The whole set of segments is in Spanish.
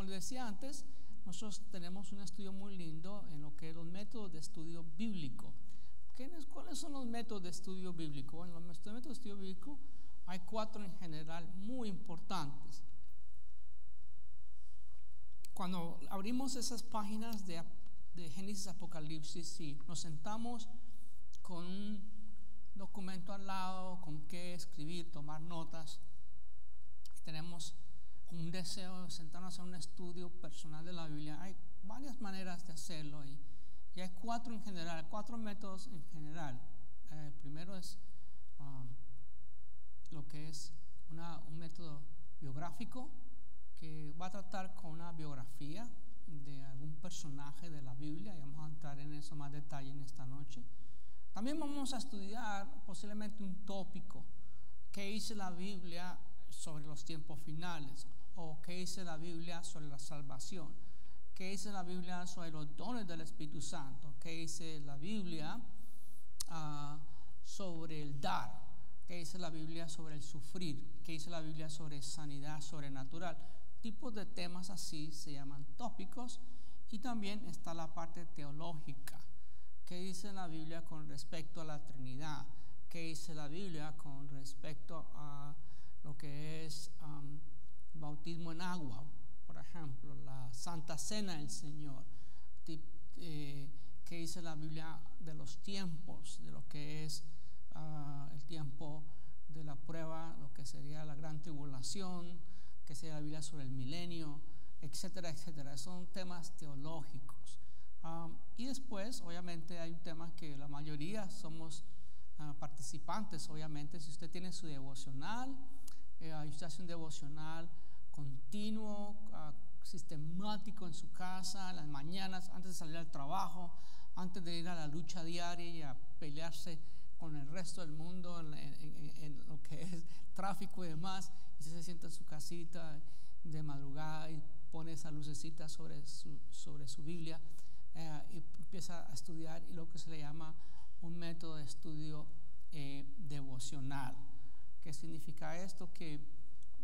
le decía antes, nosotros tenemos un estudio muy lindo en lo que es los métodos de estudio bíblico. ¿Cuáles son los métodos de estudio bíblico? Bueno, los métodos de estudio bíblico hay 4 en general muy importantes. Cuando abrimos esas páginas de Génesis, Apocalipsis y nos sentamos con un documento al lado, con qué escribir, tomar notas, y tenemos un deseo de sentarnos a un estudio personal de la Biblia, hay varias maneras de hacerlo y hay 4 en general, 4 métodos en general. El primero es lo que es un método biográfico, que va a tratar con una biografía de algún personaje de la Biblia, y vamos a entrar en eso más detalle en esta noche. También vamos a estudiar posiblemente un tópico, qué dice la Biblia sobre los tiempos finales, o qué dice la Biblia sobre la salvación, qué dice la Biblia sobre los dones del Espíritu Santo, qué dice la Biblia sobre el dar, qué dice la Biblia sobre el sufrir, qué dice la Biblia sobre sanidad sobrenatural. Tipos de temas así se llaman tópicos. Y también está la parte teológica, qué dice la Biblia con respecto a la Trinidad, qué dice la Biblia con respecto a lo que es el bautismo en agua, por ejemplo, la Santa Cena del Señor, qué dice la Biblia de los tiempos, de lo que es el tiempo de la prueba, lo que sería la gran tribulación, que sería la Biblia sobre el milenio, etcétera, etcétera. Son temas teológicos. Y después, obviamente, hay un tema que la mayoría somos participantes, obviamente. Si usted tiene su devocional, usted hace un devocional continuo, sistemático en su casa, en las mañanas, antes de salir al trabajo, antes de ir a la lucha diaria y a pelearse con el resto del mundo en lo que es tráfico y demás, y usted se sienta en su casita de madrugada y pone esa lucecita sobre su Biblia y empieza a estudiar, y lo que se le llama un método de estudio devocional. ¿Qué significa esto? Que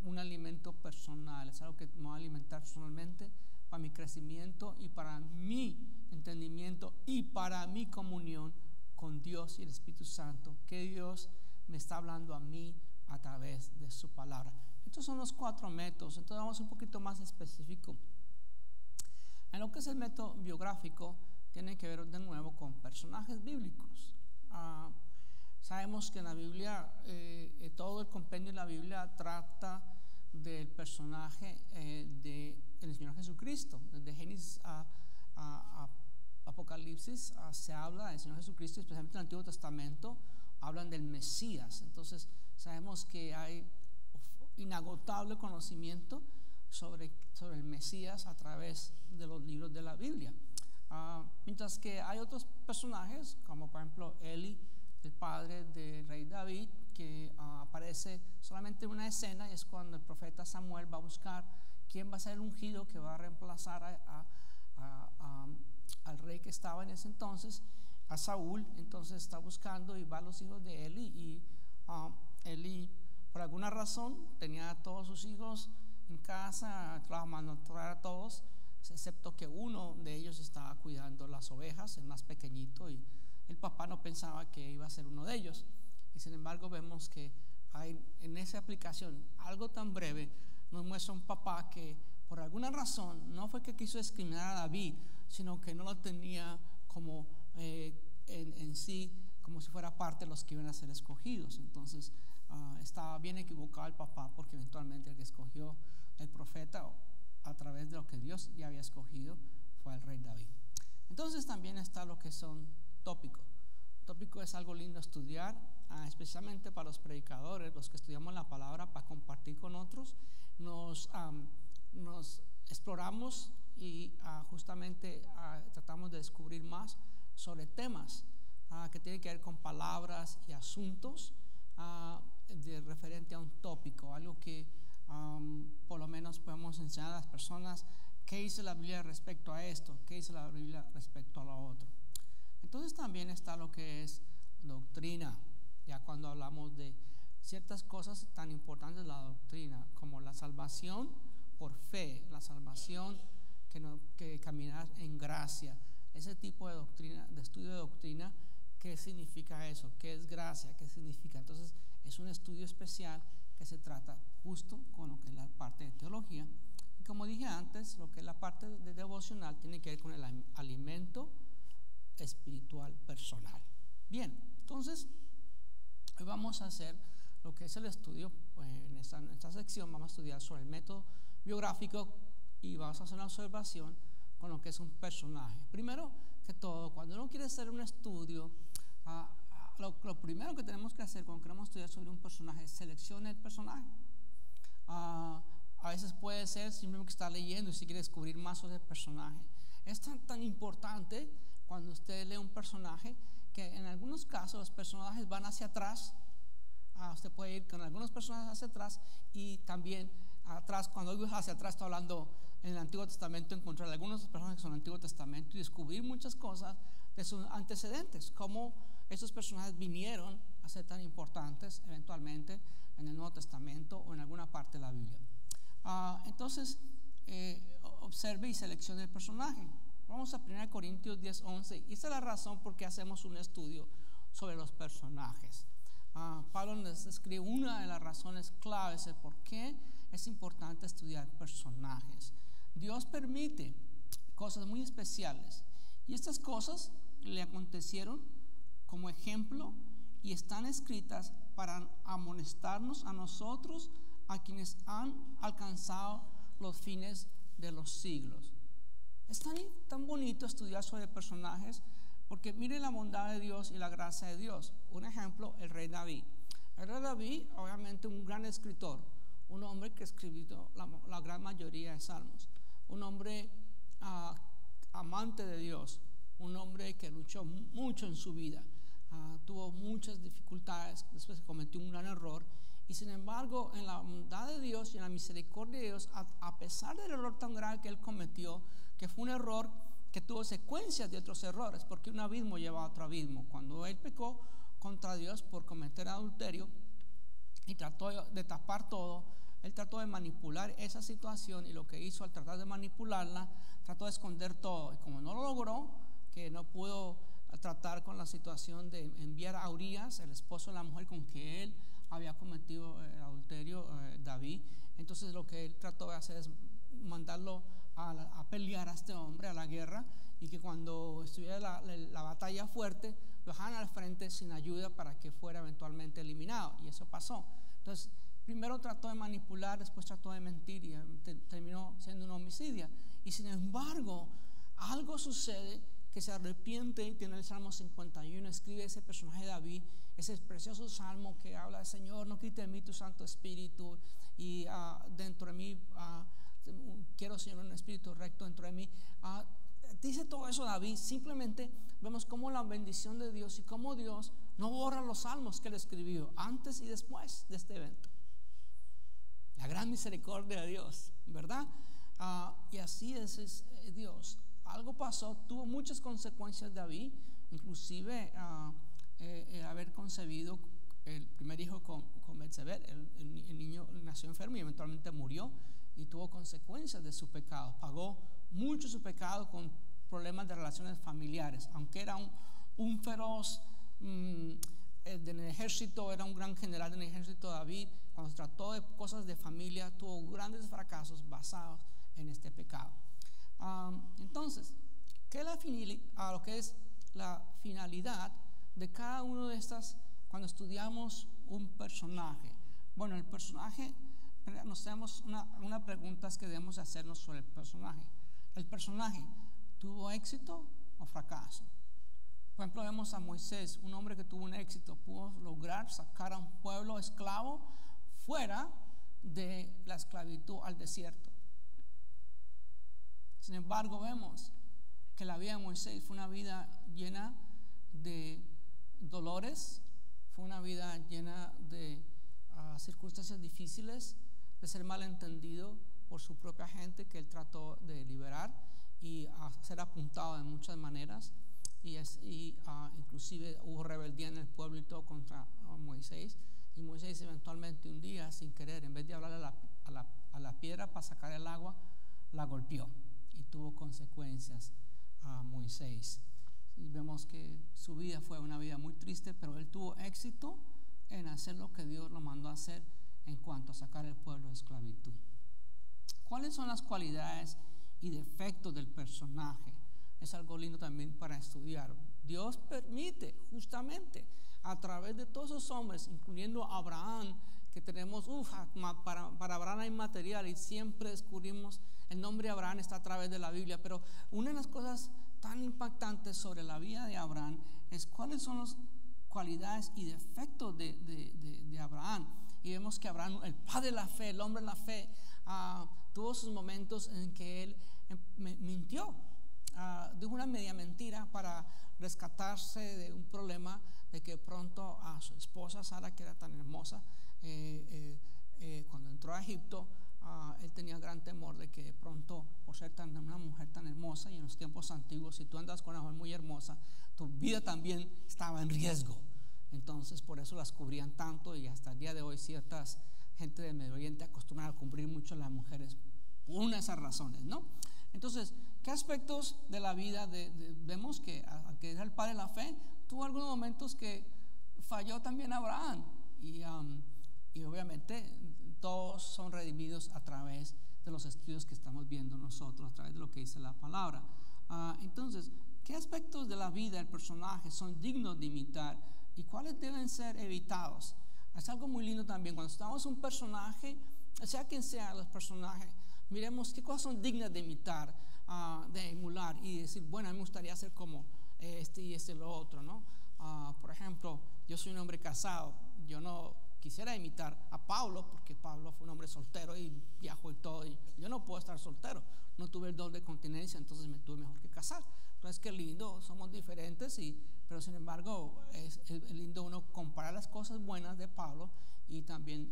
un alimento personal, es algo que me va a alimentar personalmente para mi crecimiento y para mi entendimiento y para mi comunión con Dios y el Espíritu Santo, que Dios me está hablando a mí a través de su palabra. Estos son los 4 métodos. Entonces vamos un poquito más específico. En lo que es el método biográfico, tiene que ver de nuevo con personajes bíblicos. Sabemos que en la Biblia, todo el compendio de la Biblia trata del personaje del Señor Jesucristo. Desde Génesis a Apocalipsis se habla del Señor Jesucristo, especialmente en el Antiguo Testamento hablan del Mesías. Entonces sabemos que hay inagotable conocimiento sobre el Mesías a través de los libros de la Biblia. Mientras que hay otros personajes, como por ejemplo Eli, el padre del rey David, que aparece solamente en una escena, y es cuando el profeta Samuel va a buscar quién va a ser el ungido que va a reemplazar al rey que estaba en ese entonces, a Saúl. Entonces está buscando y va a los hijos de Eli, y Eli por alguna razón tenía a todos sus hijos en casa, trabajando a todos, excepto que uno de ellos estaba cuidando las ovejas, el más pequeñito, y el papá no pensaba que iba a ser uno de ellos. Y sin embargo vemos que hay en esa aplicación algo tan breve, nos muestra un papá que por alguna razón no fue que quiso discriminar a David, sino que no lo tenía como en sí, como si fuera parte de los que iban a ser escogidos. Entonces estaba bien equivocado el papá, porque eventualmente el que escogió el profeta a través de lo que Dios ya había escogido fue el rey David. Entonces también está lo que son tópicos. Tópico es algo lindo estudiar, especialmente para los predicadores, los que estudiamos la palabra para compartir con otros. Nos exploramos y justamente tratamos de descubrir más sobre temas que tienen que ver con palabras y asuntos de referente a un tópico, algo que por lo menos podemos enseñar a las personas qué dice la Biblia respecto a esto, qué dice la Biblia respecto a lo otro. Entonces también está lo que es doctrina, ya cuando hablamos de ciertas cosas tan importantes de la doctrina, como la salvación por fe, la salvación que caminar en gracia. Ese tipo de doctrina, de estudio de doctrina, ¿qué significa eso? ¿Qué es gracia? ¿Qué significa? Entonces es un estudio especial que se trata justo con lo que es la parte de teología. Y como dije antes, lo que es la parte de devocional tiene que ver con el alimento espiritual personal. Bien, entonces hoy vamos a hacer lo que es el estudio. En esta sección vamos a estudiar sobre el método biográfico y vamos a hacer una observación con lo que es un personaje. Primero que todo, cuando uno quiere hacer un estudio, lo primero que tenemos que hacer cuando queremos estudiar sobre un personaje es seleccionar el personaje. A veces puede ser simplemente que está leyendo y si quiere descubrir más sobre el personaje. Es tan importante cuando usted lee un personaje que en algunos casos los personajes van hacia atrás. Usted puede ir con algunos personajes hacia atrás y también atrás. Cuando digo hacia atrás, estoy hablando en el Antiguo Testamento, encontrar algunos personajes que son el Antiguo Testamento y descubrir muchas cosas de sus antecedentes, cómo esos personajes vinieron a ser tan importantes eventualmente en el Nuevo Testamento o en alguna parte de la Biblia. Entonces observe y seleccione el personaje. Vamos a 1 Corintios 10:11, y esa es la razón por qué hacemos un estudio sobre los personajes. Pablo nos describe una de las razones claves de por qué es importante estudiar personajes. Dios permite cosas muy especiales y estas cosas le acontecieron como ejemplo y están escritas para amonestarnos a nosotros, a quienes han alcanzado los fines de los siglos. Es tan bonito estudiar sobre personajes porque miren la bondad de Dios y la gracia de Dios. Un ejemplo, el rey David. El rey David, obviamente un gran escritor, un hombre que escribió la gran mayoría de salmos, un hombre amante de Dios, un hombre que luchó mucho en su vida, tuvo muchas dificultades, después cometió un gran error, y sin embargo en la bondad de Dios y en la misericordia de Dios, a pesar del error tan grave que él cometió, que fue un error que tuvo secuencias de otros errores, porque un abismo lleva a otro abismo. Cuando él pecó contra Dios por cometer adulterio y trató de tapar todo, él trató de manipular esa situación, y lo que hizo al tratar de manipularla, trató de esconder todo, y como no lo logró, que no pudo tratar con la situación de enviar a Urías, el esposo de la mujer con que él había cometido el adulterio, David, entonces lo que él trató de hacer es mandarlo a pelear a este hombre, a la guerra, y que cuando estuviera la batalla fuerte lo dejaran al frente sin ayuda para que fuera eventualmente eliminado, y eso pasó. Entonces primero trató de manipular, después trató de mentir y terminó siendo un homicida. Y sin embargo algo sucede que se arrepiente y tiene el Salmo 51, escribe ese personaje de David, ese precioso salmo que habla de: Señor, no quite de mí tu Santo Espíritu, y dentro de mí quiero, Señor, un espíritu recto dentro de mí. Dice todo eso David. Simplemente vemos cómo la bendición de Dios y cómo Dios no borra los salmos que él escribió antes y después de este evento. La gran misericordia de Dios, ¿verdad? Y así es Dios. Algo pasó, tuvo muchas consecuencias David, inclusive haber concebido el primer hijo con Betsabé. El niño nació enfermo y eventualmente murió, y tuvo consecuencias de su pecado. Pagó mucho su pecado con problemas de relaciones familiares. Aunque era un feroz en el ejército, era un gran general en el ejército, David, cuando se trató de cosas de familia, tuvo grandes fracasos basados en este pecado. Entonces, ¿qué es lo que es la finalidad de cada uno de estas cuando estudiamos un personaje? Bueno, el personaje, nos hacemos una pregunta que debemos hacernos sobre el personaje. ¿El personaje tuvo éxito o fracaso? Por ejemplo, vemos a Moisés, un hombre que tuvo un éxito, pudo lograr sacar a un pueblo esclavo fuera de la esclavitud al desierto. Sin embargo, vemos que la vida de Moisés fue una vida llena de dolores, fue una vida llena de circunstancias difíciles, de ser malentendido por su propia gente que él trató de liberar y ser apuntado de muchas maneras, y inclusive hubo rebeldía en el pueblo y todo contra Moisés, y Moisés eventualmente un día, sin querer, en vez de hablar a a la piedra para sacar el agua, la golpeó y tuvo consecuencias a Moisés. Y vemos que su vida fue una vida muy triste, pero él tuvo éxito en hacer lo que Dios lo mandó a hacer en cuanto a sacar el pueblo de esclavitud. ¿Cuáles son las cualidades y defectos del personaje? Es algo lindo también para estudiar. Dios permite justamente a través de todos esos hombres, incluyendo a Abraham, que tenemos, para Abraham hay material y siempre descubrimos el nombre de Abraham está a través de la Biblia, pero una de las cosas tan impactantes sobre la vida de Abraham es cuáles son las cualidades y defectos de Abraham. Y vemos que Abraham, el padre de la fe, el hombre de la fe, tuvo sus momentos en que él mintió, dijo una media mentira para rescatarse de un problema de que pronto a su esposa Sara, que era tan hermosa, cuando entró a Egipto, él tenía gran temor de que pronto, por ser una mujer tan hermosa, y en los tiempos antiguos, si tú andas con una mujer muy hermosa, tu vida también estaba en riesgo. Entonces por eso las cubrían tanto, y hasta el día de hoy ciertas gente de Medio Oriente acostumbran a cubrir mucho a las mujeres por una de esas razones, ¿no? Entonces, ¿qué aspectos de la vida vemos que, aunque era el padre de la fe, tuvo algunos momentos que falló también Abraham? Y obviamente todos son redimidos a través de los estudios que estamos viendo nosotros, a través de lo que dice la palabra. Entonces, ¿qué aspectos de la vida del personaje son dignos de imitar y cuáles deben ser evitados? Es algo muy lindo también cuando estamos un personaje, sea quien sea los personajes, miremos qué cosas son dignas de imitar, de emular y decir, bueno, a mí me gustaría ser como este y este lo otro, ¿no? Por ejemplo, yo soy un hombre casado, yo no quisiera imitar a Pablo porque Pablo fue un hombre soltero y viajó y todo, y yo no puedo estar soltero, no tuve el don de continencia, entonces me tuve mejor que casar. Entonces qué lindo, somos diferentes, pero sin embargo es lindo uno comparar las cosas buenas de Pablo y también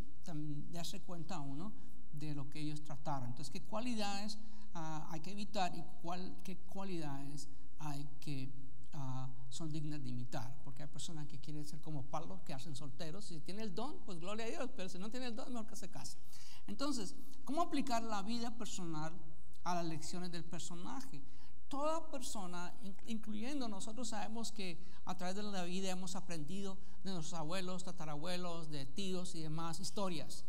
darse cuenta uno de lo que ellos trataron. Entonces, ¿qué cualidades hay que evitar y qué cualidades hay que son dignas de imitar? Porque hay personas que quieren ser como Pablo, que hacen solteros. Si tiene el don, pues gloria a Dios, pero si no tiene el don, mejor que se case. Entonces, ¿cómo aplicar la vida personal a las lecciones del personaje? Toda persona, incluyendo nosotros, sabemos que a través de la vida hemos aprendido de nuestros abuelos, tatarabuelos, de tíos y demás historias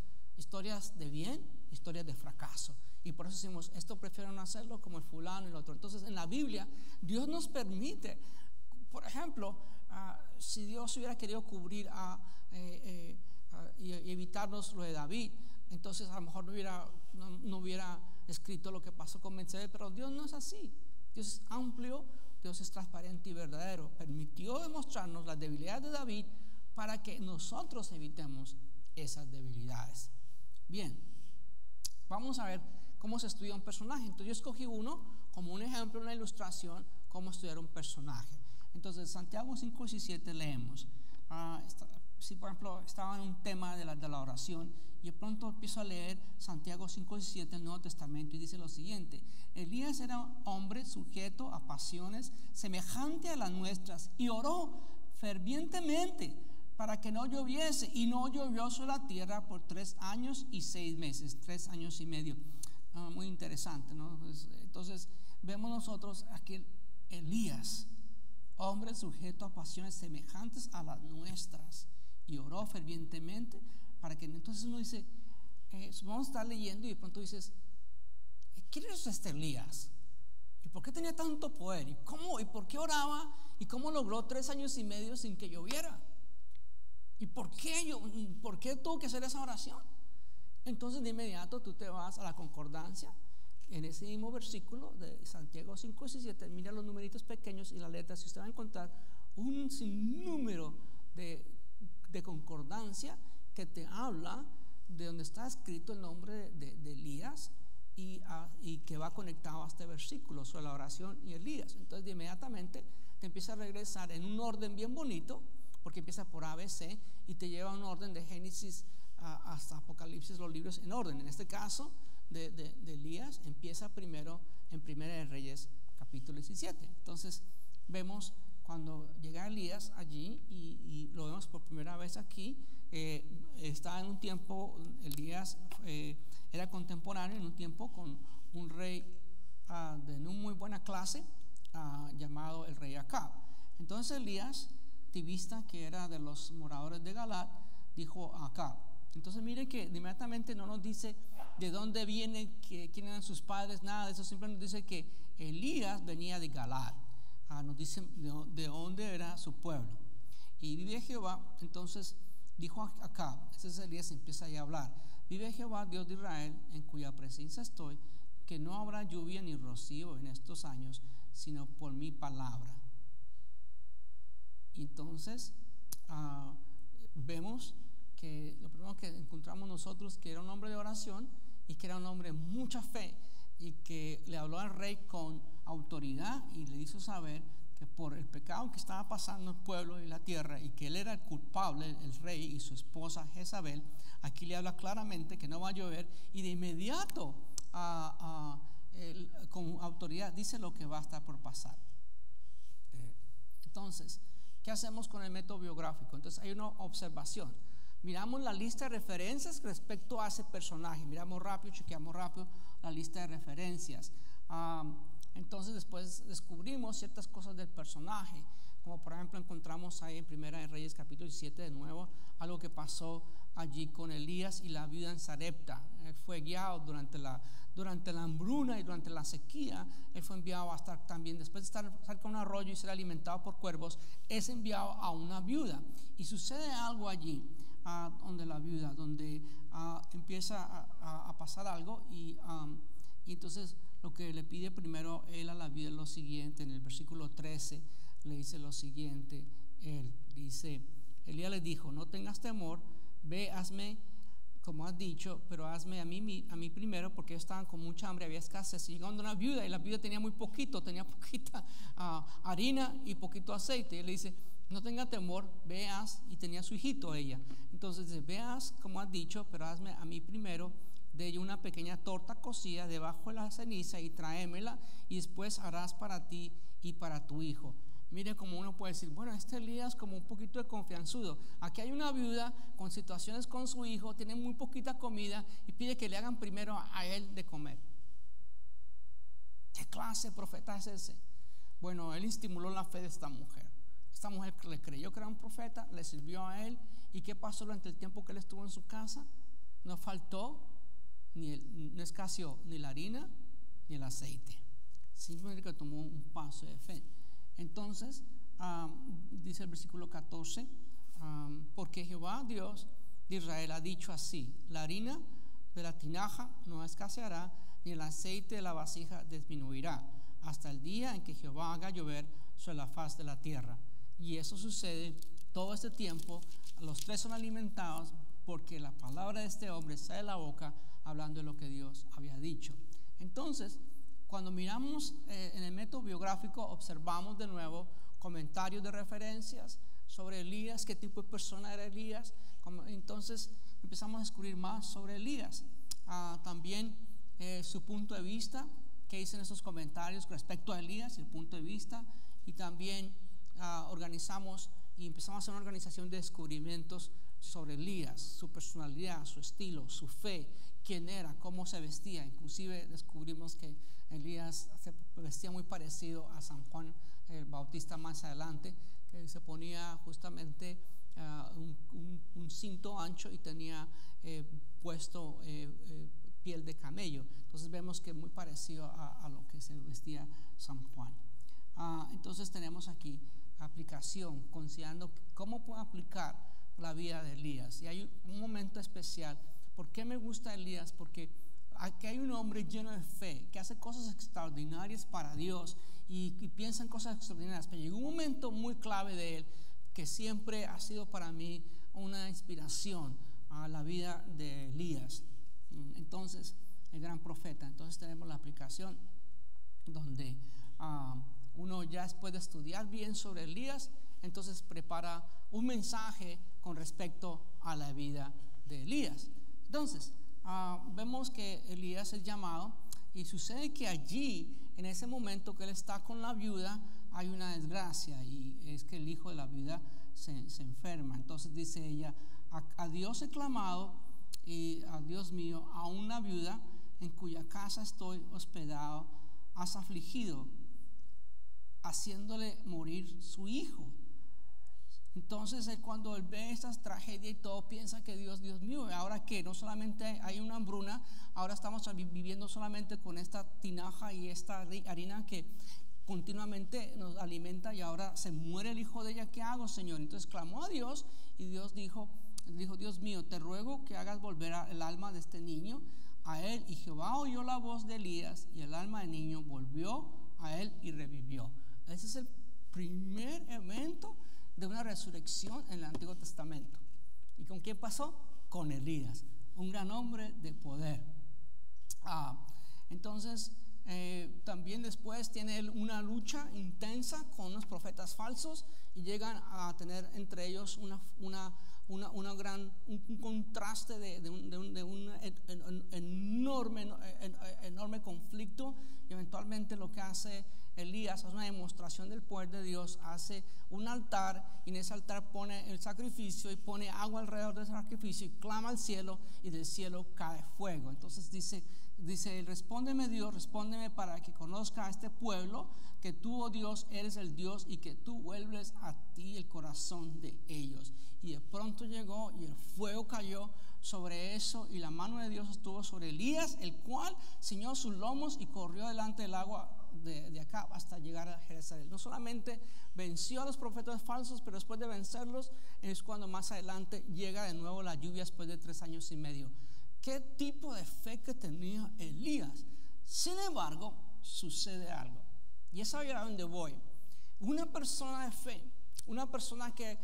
de bien, historias de fracaso. Y por eso decimos, esto prefiero no hacerlo como el fulano y el otro. Entonces en la Biblia Dios nos permite, por ejemplo, si Dios hubiera querido cubrir y evitarnos lo de David, entonces a lo mejor no hubiera escrito lo que pasó con Betsabé, pero Dios no es así. Dios es amplio, Dios es transparente y verdadero. Permitió demostrarnos las debilidades de David para que nosotros evitemos esas debilidades. Bien, vamos a ver cómo se estudia un personaje. Entonces yo escogí uno como un ejemplo, una ilustración, cómo estudiar un personaje. Entonces Santiago 5:17 leemos. Si por ejemplo estaba en un tema de la oración y de pronto empiezo a leer Santiago 5:17 del Nuevo Testamento y dice lo siguiente: Elías era hombre sujeto a pasiones semejante a las nuestras y oró fervientemente para que no lloviese, y no llovió sobre la tierra por 3 años y 6 meses, 3 años y medio. Muy interesante, ¿no? Entonces vemos nosotros aquí Elías, hombre sujeto a pasiones semejantes a las nuestras, y oró fervientemente para que. Entonces uno dice, vamos a estar leyendo y de pronto dices, ¿quién es este Elías? ¿Y por qué tenía tanto poder? ¿Y por qué oraba? ¿Y cómo logró 3 años y medio sin que lloviera? ¿Y por qué tuvo que hacer esa oración? Entonces de inmediato tú te vas a la concordancia en ese mismo versículo de Santiago 5:17. Mira los numeritos pequeños y las letras, y usted va a encontrar un sinnúmero de concordancia que te habla de donde está escrito el nombre de Elías y que va conectado a este versículo sobre la oración y Elías. Entonces de inmediatamente te empieza a regresar en un orden bien bonito, porque empieza por ABC y te lleva a un orden de Génesis hasta Apocalipsis, los libros en orden. En este caso de Elías empieza primero en Primera de Reyes capítulo 17. Entonces vemos cuando llega Elías allí y lo vemos por primera vez aquí, está en un tiempo, Elías era contemporáneo en un tiempo con un rey de no muy buena clase llamado el rey Acab. Entonces Elías, tibista, que era de los moradores de Galat, dijo a Acab. Entonces miren que inmediatamente no nos dice de dónde viene, quién eran sus padres, nada de eso. Simplemente nos dice que Elías venía de Galat. Nos dice de dónde era su pueblo. Y vive Jehová. Entonces dijo a Acab, entonces Elías empieza a hablar: vive Jehová, Dios de Israel, en cuya presencia estoy, que no habrá lluvia ni rocío en estos años, sino por mi palabra. Y entonces vemos que lo primero que encontramos nosotros, que era un hombre de oración y que era un hombre de mucha fe, y que le habló al rey con autoridad y le hizo saber que por el pecado que estaba pasando el pueblo y la tierra, y que él era el culpable, el rey y su esposa Jezabel. Aquí le habla claramente que no va a llover, y de inmediato con autoridad dice lo que va a estar por pasar. Entonces, ¿qué hacemos con el método biográfico? Entonces hay una observación. Miramos la lista de referencias respecto a ese personaje. Miramos rápido, chequeamos rápido la lista de referencias. Entonces después descubrimos ciertas cosas del personaje, como por ejemplo encontramos ahí en Primera de Reyes capítulo 17 de nuevo algo que pasó allí con Elías y la viuda en Sarepta. Él fue guiado durante la hambruna y durante la sequía. Él fue enviado a estar también, después de estar cerca de un arroyo y ser alimentado por cuervos, es enviado a una viuda. Y sucede algo allí, donde la viuda, donde empieza a pasar algo, y entonces lo que le pide primero él a la viuda es lo siguiente. En el versículo 13 le dice lo siguiente. Él dice: Elías le dijo: no tengas temor, ve, hazme como has dicho, pero hazme a mí primero, porque ellos estaban con mucha hambre, había escasez. Y llegando una viuda, y la viuda tenía muy poquito, tenía poquita harina y poquito aceite. Y él le dice: no tenga temor, veas, y tenía su hijito ella. Entonces dice: veas como has dicho, pero hazme a mí primero de ella una pequeña torta cocida debajo de la ceniza y tráemela, y después harás para ti y para tu hijo. Mire como uno puede decir: bueno, este Elías como un poquito de confianzudo. Aquí hay una viuda con situaciones con su hijo, tiene muy poquita comida y pide que le hagan primero a él de comer. ¿Qué clase de profeta es ese? Bueno, él estimuló la fe de esta mujer. Esta mujer le creyó que era un profeta, le sirvió a él. ¿Y qué pasó durante el tiempo que él estuvo en su casa? No faltó, no escaseó ni la harina ni el aceite. Simplemente que tomó un paso de fe. Entonces, dice el versículo 14, porque Jehová Dios de Israel ha dicho así: la harina de la tinaja no escaseará, ni el aceite de la vasija disminuirá, hasta el día en que Jehová haga llover sobre la faz de la tierra. Y eso sucede todo este tiempo. Los tres son alimentados porque la palabra de este hombre sale de la boca, hablando de lo que Dios había dicho. Entonces, cuando miramos en el método biográfico, observamos de nuevo comentarios de referencias sobre Elías, qué tipo de persona era Elías. Entonces empezamos a descubrir más sobre Elías. También su punto de vista, qué dicen esos comentarios respecto a Elías, el punto de vista. Y también organizamos y empezamos a hacer una organización de descubrimientos sobre Elías, su personalidad, su estilo, su fe, quién era, cómo se vestía. Inclusive descubrimos que Elías se vestía muy parecido a San Juan el Bautista más adelante, que se ponía justamente un cinto ancho y tenía puesto piel de camello. Entonces vemos que es muy parecido a lo que se vestía San Juan. Entonces tenemos aquí aplicación, considerando cómo puedo aplicar la vida de Elías. Y hay un momento especial. ¿Por qué me gusta Elías? Porque aquí hay un hombre lleno de fe, que hace cosas extraordinarias para Dios y piensa en cosas extraordinarias. Pero llegó un momento muy clave de él, que siempre ha sido para mí una inspiración a la vida de Elías. Entonces, el gran profeta. Entonces tenemos la aplicación donde uno ya después de estudiar bien sobre Elías, entonces prepara un mensaje con respecto a la vida de Elías. Entonces vemos que Elías es llamado, y sucede que allí, en ese momento que él está con la viuda, hay una desgracia, y es que el hijo de la viuda se enferma. Entonces dice ella: A Dios he clamado, y a Dios mío, a una viuda en cuya casa estoy hospedado, has afligido, haciéndole morir su hijo. Entonces cuando él ve estas tragedias y todo, piensa que Dios mío, ahora que no solamente hay una hambruna, ahora estamos viviendo solamente con esta tinaja y esta harina que continuamente nos alimenta, y ahora se muere el hijo de ella. ¿Qué hago, Señor? Entonces clamó a Dios, y Dios dijo: Dios mío, te ruego que hagas volver el alma de este niño a él. Y Jehová oyó la voz de Elías, y el alma del niño volvió a él y revivió. Ese es el primer evento de una resurrección en el Antiguo Testamento. ¿Y con quién pasó? Con Elías, un gran hombre de poder. Entonces también después tiene una lucha intensa con unos profetas falsos, y llegan a tener entre ellos un contraste de un enorme conflicto. Y eventualmente lo que hace Elías es una demostración del poder de Dios. Hace un altar, y en ese altar pone el sacrificio y pone agua alrededor del sacrificio, y clama al cielo, y del cielo cae fuego. Entonces dice: respóndeme, Dios, respóndeme, para que conozca a este pueblo que tú, oh Dios, eres el Dios, y que tú vuelves a ti el corazón de ellos. Y de pronto llegó, y el fuego cayó sobre eso, y la mano de Dios estuvo sobre Elías, el cual ciñó sus lomos y corrió delante del agua de acá hasta llegar a Jezreel. No solamente venció a los profetas falsos, pero después de vencerlos es cuando más adelante llega de nuevo la lluvia, después de 3 años y medio. ¿Qué tipo de fe que tenía Elías? Sin embargo, sucede algo, y es ahí a donde voy. Una persona de fe, una persona que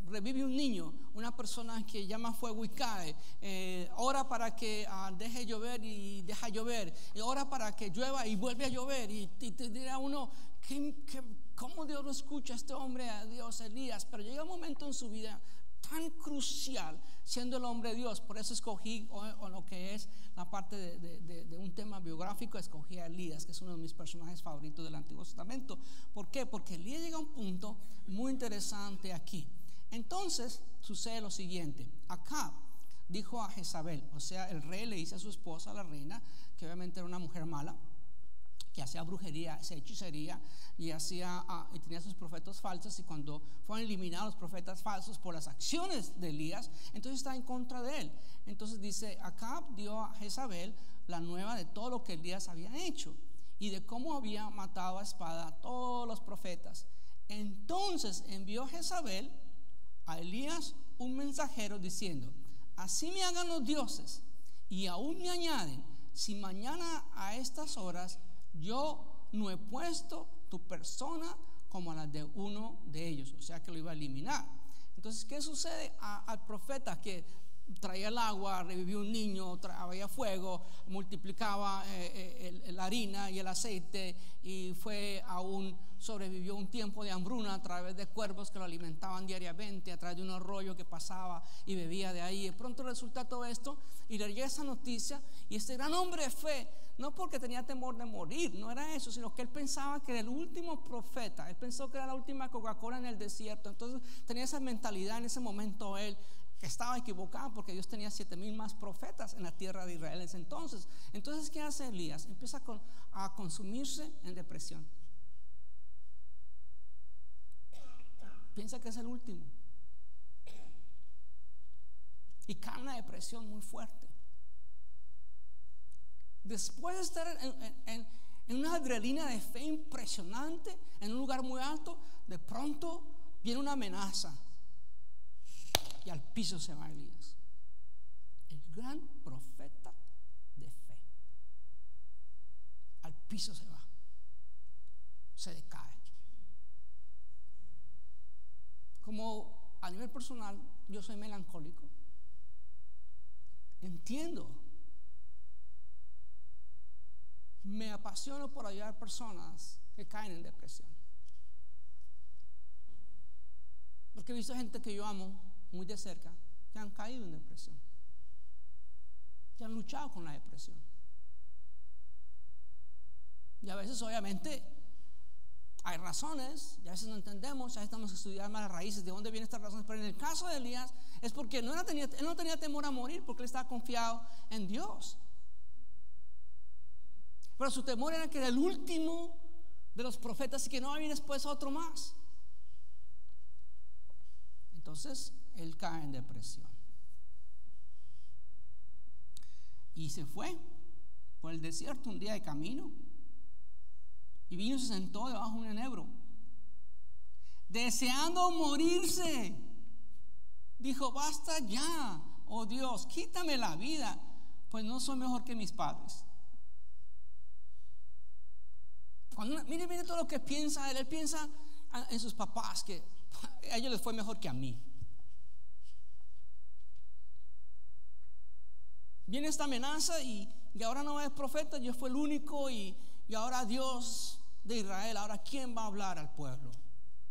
revive un niño, una persona que llama fuego y cae, ora para que deje llover y deja llover, y ora para que llueva y vuelve a llover, y te dirá uno: ¿cómo Dios lo escucha a este hombre, a Dios, Elías? Pero llega un momento en su vida tan crucial, siendo el hombre de Dios. Por eso escogí o lo que es la parte de un tema biográfico, escogí a Elías, que es uno de mis personajes favoritos del Antiguo Testamento. ¿Por qué? Porque Elías llega a un punto muy interesante aquí. Entonces sucede lo siguiente: Acab dijo a Jezabel, o sea, el rey le dice a su esposa, la reina, que obviamente era una mujer mala, que hacía brujería, hacía hechicería, y tenía sus profetas falsos. Y cuando fueron eliminados los profetas falsos por las acciones de Elías, entonces está en contra de él. Entonces dice: Acab dio a Jezabel la nueva de todo lo que Elías había hecho, y de cómo había matado a espada a todos los profetas. Entonces envió Jezabel a Elías un mensajero diciendo: así me hagan los dioses, y aún me añaden, si mañana a estas horas yo no he puesto tu persona como la de uno de ellos. O sea que lo iba a eliminar. Entonces, ¿qué sucede al profeta que traía el agua, revivió un niño, traía fuego, multiplicaba la harina y el aceite, y sobrevivió un tiempo de hambruna a través de cuervos que lo alimentaban diariamente, a través de un arroyo que pasaba y bebía de ahí? De pronto resulta todo esto, y le llega esa noticia, y este gran hombre de fe, no porque tenía temor de morir, no era eso, sino que él pensaba que era el último profeta, él pensó que era la última Coca-Cola en el desierto. Entonces tenía esa mentalidad en ese momento él, que estaba equivocado, porque Dios tenía 7,000 más profetas en la tierra de Israel en ese entonces. Entonces, ¿qué hace Elías? Empieza a consumirse en depresión. Piensa que es el último, y cae en una depresión muy fuerte. Después de estar en una adrenalina de fe impresionante, en un lugar muy alto, de pronto viene una amenaza, y al piso se va Elías, el gran profeta de fe. Al piso se va, se decae. Como a nivel personal yo soy melancólico, entiendo, me apasiono por ayudar a personas que caen en depresión, porque he visto gente que yo amo muy de cerca que han caído en depresión, que han luchado con la depresión. Y a veces obviamente Hay razones, y a veces no entendemos, ya estamos estudiando más las raíces de dónde vienen estas razones, pero en el caso de Elías es porque él no tenía temor a morir, porque él estaba confiado en Dios. Pero su temor era que era el último de los profetas y que no había después otro más. Entonces él cae en depresión y se fue por el desierto un día de camino, y vino y se sentó debajo de un enebro, deseando morirse. Dijo: basta ya, oh Dios, quítame la vida, pues no soy mejor que mis padres. Mire todo lo que piensa él. Él piensa en sus papás, que a ellos les fue mejor que a mí. Viene esta amenaza y ahora no es profeta, yo fui el único, y ahora Dios de Israel, ahora ¿quién va a hablar al pueblo?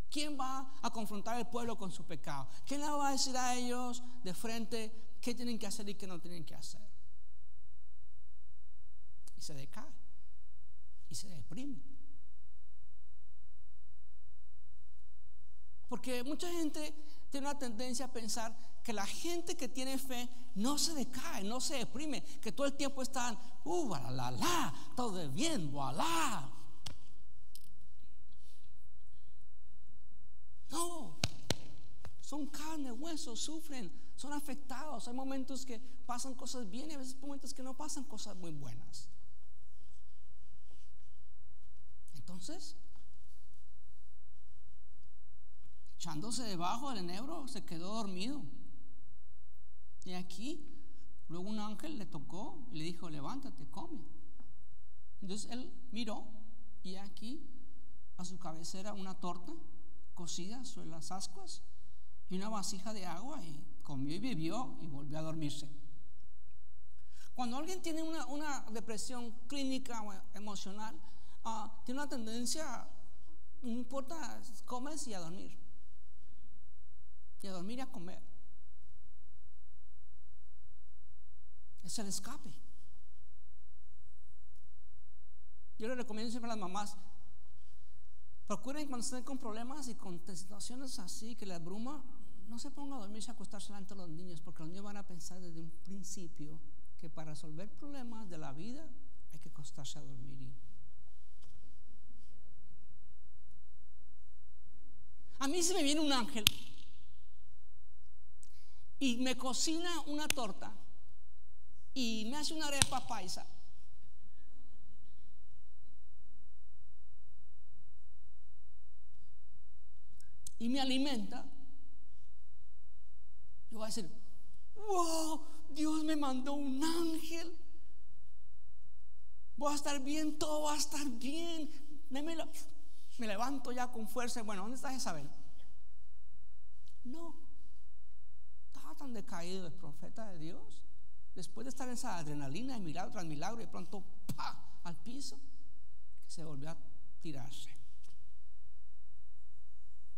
¿Quién va a confrontar al pueblo con su pecado? ¿Quién le va a decir a ellos de frente qué tienen que hacer y qué no tienen que hacer? Y se decae y se deprime. Porque mucha gente tiene una tendencia a pensar que la gente que tiene fe no se decae, no se deprime, que todo el tiempo están todo es bien, voilà. No, son carne, hueso, sufren, son afectados. Hay momentos que pasan cosas bien y a veces momentos que no pasan cosas muy buenas. Entonces, echándose debajo del enebro, se quedó dormido. Y aquí luego un ángel le tocó y le dijo: levántate, come. Entonces él miró, y aquí a su cabecera una torta cocida sobre las ascuas y una vasija de agua, y comió y bebió y volvió a dormirse. Cuando alguien tiene una depresión clínica o emocional, tiene una tendencia, no importa, comes y a dormir. Y a dormir y a comer. Es el escape. Yo le recomiendo siempre a las mamás: procuren cuando estén con problemas y con situaciones así que les abruma, no se pongan a dormirse, a acostarse delante de los niños, porque los niños van a pensar desde un principio que para resolver problemas de la vida hay que acostarse a dormir. A mí se me viene un ángel y me cocina una torta y me hace una arepa paisa, y me alimenta, yo voy a decir: wow, Dios me mandó un ángel, voy a estar bien, todo va a estar bien. Me levanto ya con fuerza. Bueno, ¿dónde está Jezabel? No, estaba tan decaído el profeta de Dios, después de estar en esa adrenalina de milagro tras milagro, y de pronto ¡pah!, al piso, que se volvió a tirarse.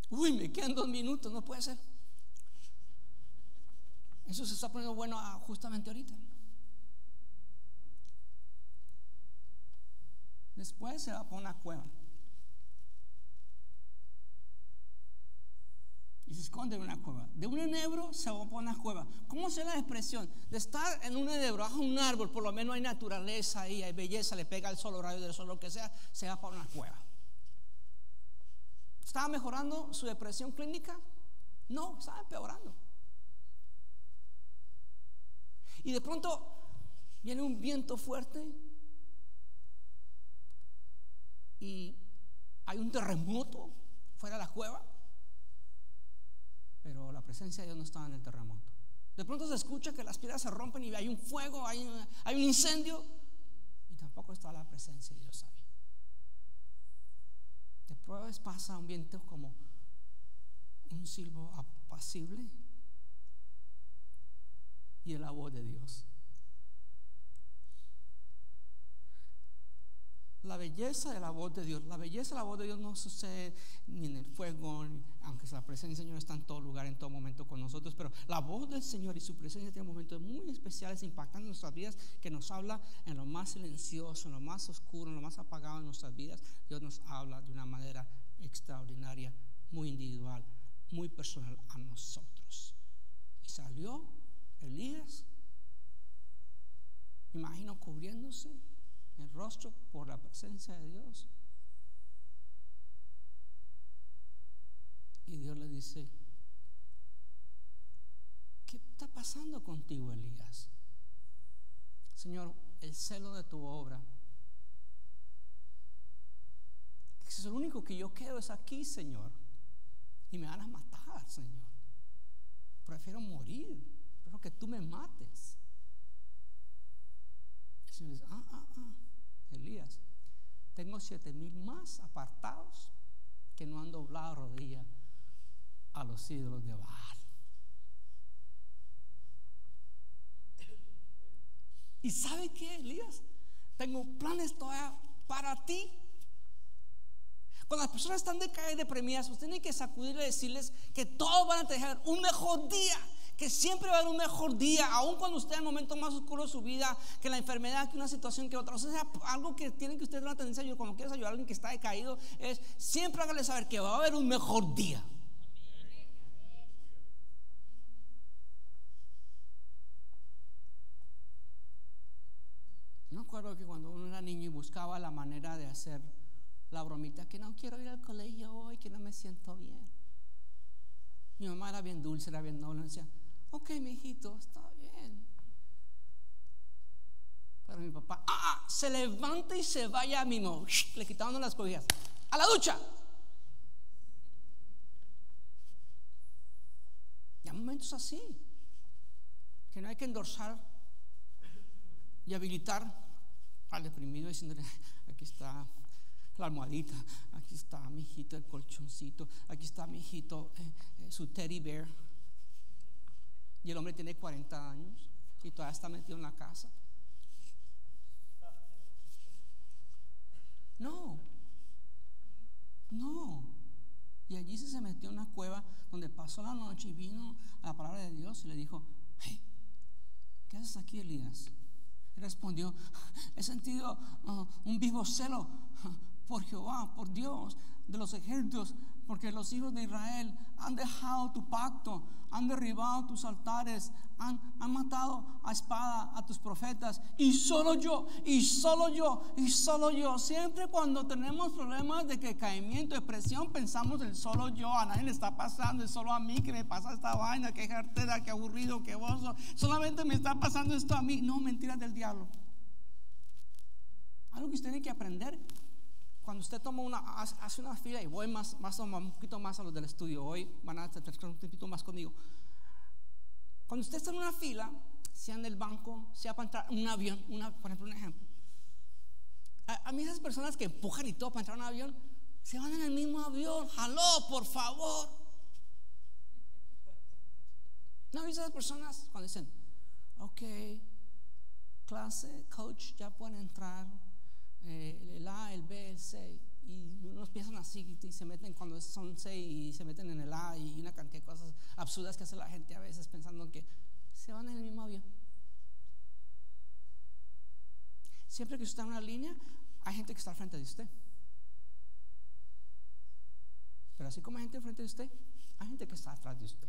Uy, me quedan 2 minutos, no puede ser. Eso se está poniendo bueno justamente ahorita. Después se va por una cueva y se esconde en una cueva. De un enebro se va por una cueva. ¿Cómo se la expresión? De estar en un enebro, bajo un árbol, por lo menos hay naturaleza ahí, hay belleza, le pega el sol, los rayos del sol, lo que sea, se va para una cueva. ¿Estaba mejorando su depresión clínica? No, estaba empeorando. Y de pronto viene un viento fuerte y hay un terremoto fuera de la cueva, pero la presencia de Dios no estaba en el terremoto. De pronto se escucha que las piedras se rompen y hay un fuego, hay un incendio, y tampoco está la presencia de Dios ahí. Después pasa un viento como un silbo apacible y la voz de Dios. La belleza de la voz de Dios. La belleza de la voz de Dios no sucede ni en el fuego, aunque la presencia del Señor está en todo lugar, en todo momento con nosotros, pero la voz del Señor y su presencia tiene momentos muy especiales, impactantes en nuestras vidas, que nos habla en lo más silencioso, en lo más oscuro, en lo más apagado de nuestras vidas. Dios nos habla de una manera extraordinaria, muy individual, muy personal a nosotros. Y salió Elías, me imagino cubriéndose el rostro por la presencia de Dios. Y Dios le dice: ¿qué está pasando contigo, Elías? Señor, el celo de tu obra. Es lo único que yo quiero es aquí, Señor. Y me van a matar, Señor. Prefiero morir. Prefiero que tú me mates. El Señor dice: Elías, tengo 7,000 más apartados que no han doblado rodilla a los ídolos de Baal. ¿Y sabe qué, Elías? Tengo planes todavía para ti. Cuando las personas están decaídas y deprimidas, usted tiene que sacudirle y decirles que todos van a tener un mejor día, que siempre va a haber un mejor día, aun cuando usted en el momento más oscuro de su vida, que la enfermedad, que una situación, que otra. O sea, algo que tienen que ustedes una tendencia a ayudar. Cuando quieres ayudar a alguien que está decaído, es siempre hágale saber que va a haber un mejor día. Yo me acuerdo que cuando uno era niño y buscaba la manera de hacer la bromita, que no quiero ir al colegio hoy, que no me siento bien. Mi mamá era bien dulce, era bien noble, decía: ok, mi hijito, está bien. Pero mi papá, se levanta y se vaya mismo. Le quitaban las cobijas. ¡A la ducha! Y hay momentos así, que no hay que endorsar y habilitar al deprimido diciéndole: aquí está la almohadita, aquí está mi hijito el colchoncito, aquí está mi hijito su teddy bear. Y el hombre tiene 40 años y todavía está metido en la casa. No. Y allí se metió en una cueva donde pasó la noche y vino a la palabra de Dios y le dijo: hey, ¿qué haces aquí, Elías? Él respondió: he sentido un vivo celo por Jehová, por Dios de los ejércitos, porque los hijos de Israel han dejado tu pacto, han derribado tus altares, han matado a espada a tus profetas, y solo yo, siempre cuando tenemos problemas de decaimiento, depresión, pensamos en solo yo. A nadie le está pasando, es solo a mí que me pasa esta vaina, que jartera, que aburrido, que bozo, solamente me está pasando esto a mí. No, mentiras del diablo. Algo que usted tiene que aprender. Cuando usted hace una fila, y voy un poquito más a los del estudio, hoy van a tener un poquito más conmigo. Cuando usted está en una fila, sea en el banco, sea para entrar en un avión, por ejemplo, un ejemplo. A mí esas personas que empujan y todo para entrar en un avión, se van en el mismo avión. ¡Aló, por favor! ¿No han visto esas personas cuando dicen: ok, clase, coach, ya pueden entrar? El A, el B, el C, y unos piensan así y se meten cuando son C y se meten en el A, y una cantidad de cosas absurdas que hace la gente a veces pensando que se van en el mismo avión. Siempre que usted está en una línea, hay gente que está al frente de usted, pero así como hay gente al frente de usted, hay gente que está atrás de usted.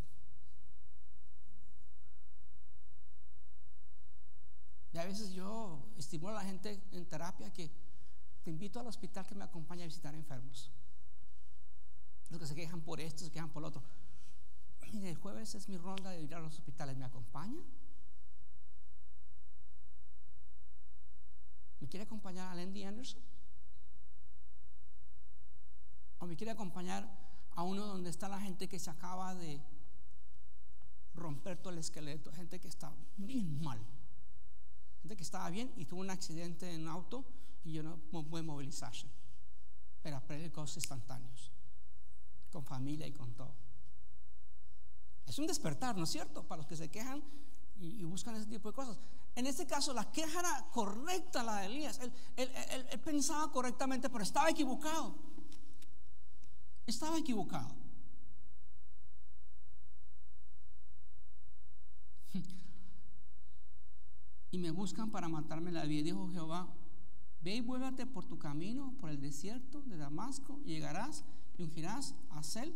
Y a veces yo estimulo a la gente en terapia que te invito al hospital que me acompañe a visitar enfermos. Los que se quejan por esto, se quejan por lo otro. Mire, el jueves es mi ronda de ir a los hospitales. ¿Me acompaña? ¿Me quiere acompañar a Andy Anderson? ¿O me quiere acompañar a uno donde está la gente que se acaba de romper todo el esqueleto? Gente que está bien mal, gente que estaba bien y tuvo un accidente en un auto y yo no pude movilizarse, pero aprende cosas instantáneos, con familia y con todo. Es un despertar, ¿no es cierto? Para los que se quejan y buscan ese tipo de cosas. En este caso la queja era correcta, la de Elías. Él pensaba correctamente, pero estaba equivocado. Y me buscan para matarme la vida. Dijo Jehová: ve y vuélvete por tu camino, por el desierto de Damasco, y llegarás y ungirás a Hazael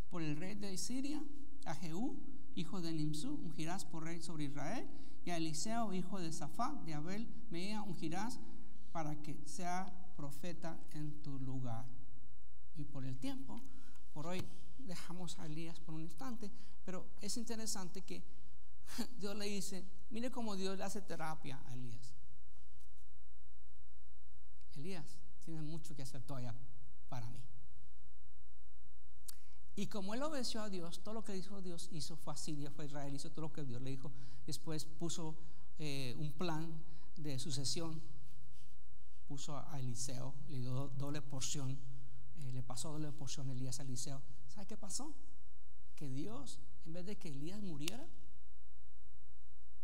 por el rey de Siria, a Jehú, hijo de Nimsú, ungirás por rey sobre Israel, y a Eliseo, hijo de Safat, de Abel Meía, ungirás para que sea profeta en tu lugar. Y por el tiempo, por hoy dejamos a Elías por un instante, pero es interesante que Dios le dice, mire cómo Dios le hace terapia a Elías. Elías, tienes mucho que hacer todavía para mí. Y como él obedeció a Dios, todo lo que dijo Dios hizo, fue a Siria, fue a Israel, hizo todo lo que Dios le dijo. Después puso un plan de sucesión, puso a Eliseo, le dio doble porción, le pasó doble porción a Elías a Eliseo. ¿Sabe qué pasó? Que Dios, en vez de que Elías muriera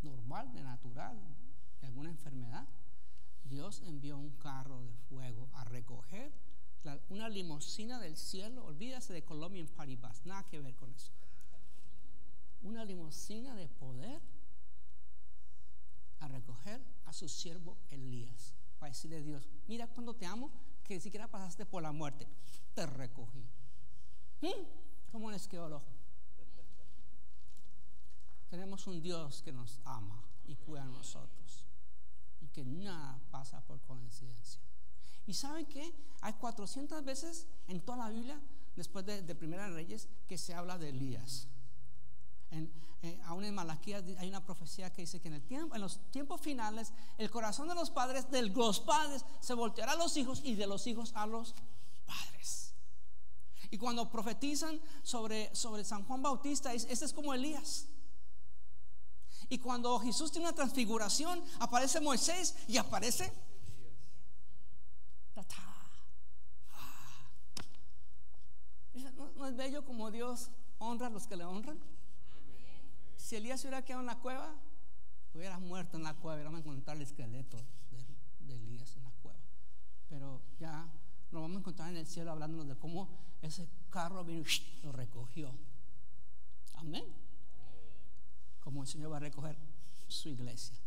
normal, de natural, de alguna enfermedad, Dios envió un carro de fuego a recoger una limusina del cielo. Olvídase de Colombian Party Bus, nada que ver con eso. Una limusina de poder a recoger a su siervo Elías, para decirle a Dios, mira cuando te amo, que ni siquiera pasaste por la muerte, te recogí. ¿Cómo les quedó el ojo? Tenemos un Dios que nos ama y cuida de nosotros, y que nada pasa por coincidencia. ¿Y saben qué? Hay 400 veces en toda la Biblia, después de Primera Reyes, que se habla de Elías. Aún en Malaquías hay una profecía que dice que en los tiempos finales el corazón de los padres se volteará a los hijos, y de los hijos a los padres. Y cuando profetizan sobre San Juan Bautista, este es como Elías. Y cuando Jesús tiene una transfiguración, aparece Moisés y aparece ¿No es bello como Dios honra a los que le honran? Si Elías se hubiera quedado en la cueva, hubiera muerto en la cueva, hubiéramos encontrado el esqueleto de Elías en la cueva. Pero ya lo vamos a encontrar en el cielo, hablándonos de cómo ese carro vino y lo recogió. Amén. Como el Señor va a recoger su iglesia.